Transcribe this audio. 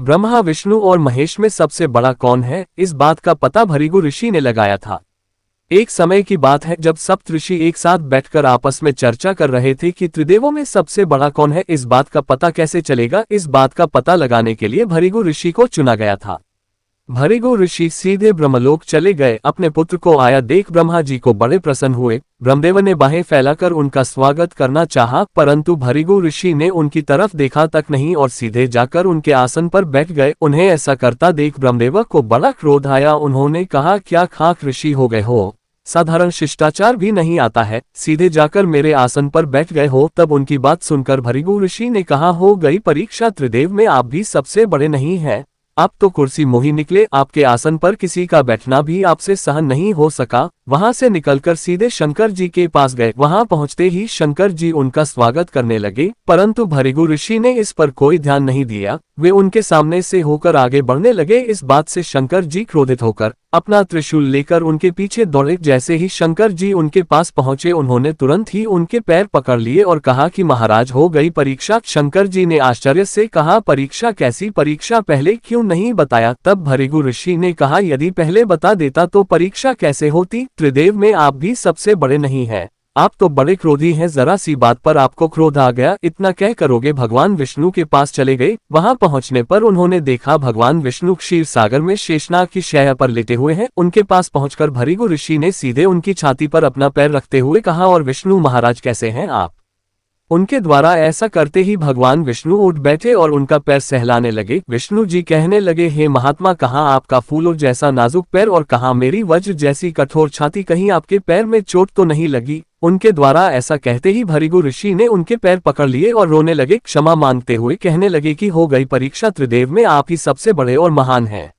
ब्रह्मा, विष्णु और महेश में सबसे बड़ा कौन है, इस बात का पता भृगु ऋषि ने लगाया था। एक समय की बात है जब सप्त ऋषि एक साथ बैठकर आपस में चर्चा कर रहे थे कि त्रिदेवों में सबसे बड़ा कौन है। इस बात का पता कैसे चलेगा, इस बात का पता लगाने के लिए भृगु ऋषि को चुना गया था। भृगु ऋषि सीधे ब्रह्मलोक चले गए। अपने पुत्र को आया देख ब्रह्मा जी को बड़े प्रसन्न हुए। ब्रह्मदेव ने बाहें फैलाकर उनका स्वागत करना चाहा, परंतु भृगु ऋषि ने उनकी तरफ देखा तक नहीं और सीधे जाकर उनके आसन पर बैठ गए। उन्हें ऐसा करता देख ब्रह्मदेव को बड़ा क्रोध आया। उन्होंने कहा, क्या खाक ऋषि हो गए हो, साधारण शिष्टाचार भी नहीं आता है, सीधे जाकर मेरे आसन पर बैठ गए हो। तब उनकी बात सुनकर भृगु ऋषि ने कहा, हो गई परीक्षा, त्रिदेव में आप भी सबसे बड़े नहीं हैं। आप तो कुर्सी मोही निकले, आपके आसन पर किसी का बैठना भी आपसे सहन नहीं हो सका। वहां से निकलकर सीधे शंकर जी के पास गए। वहां पहुंचते ही शंकर जी उनका स्वागत करने लगे, परंतु भृगु ऋषि ने इस पर कोई ध्यान नहीं दिया। वे उनके सामने से होकर आगे बढ़ने लगे। इस बात से शंकर जी क्रोधित होकर अपना त्रिशूल लेकर उनके पीछे दौड़े। जैसे ही शंकर जी उनके पास पहुंचे, उन्होंने तुरंत ही उनके पैर पकड़ लिए और कहा कि महाराज, हो गई परीक्षा। शंकर जी ने आश्चर्य से कहा, परीक्षा? कैसी परीक्षा, पहले क्यों नहीं बताया? तब भृगु ऋषि ने कहा, यदि पहले बता देता तो परीक्षा कैसे होती? त्रिदेव में आप भी सबसे बड़े नहीं हैं। आप तो बड़े क्रोधी हैं, जरा सी बात पर आपको क्रोध आ गया, इतना क्या करोगे? भगवान विष्णु के पास चले गए। वहां पहुंचने पर उन्होंने देखा भगवान विष्णु क्षीर सागर में शेषनाग की शैया पर लेटे हुए हैं। उनके पास पहुंचकर भृगु ऋषि ने सीधे उनकी छाती पर अपना पैर रखते हुए कहा, और विष्णु महाराज कैसे हैं आप? उनके द्वारा ऐसा करते ही भगवान विष्णु उठ बैठे और उनका पैर सहलाने लगे। विष्णु जी कहने लगे, हे महात्मा, कहाँ आपका फूलों जैसा नाजुक पैर और कहाँ मेरी वज्र जैसी कठोर छाती, कहीं आपके पैर में चोट तो नहीं लगी? उनके द्वारा ऐसा कहते ही भृगु ऋषि ने उनके पैर पकड़ लिए और रोने लगे। क्षमा मांगते हुए कहने लगे कि हो गई परीक्षा, त्रिदेव में आप ही सबसे बड़े और महान हैं।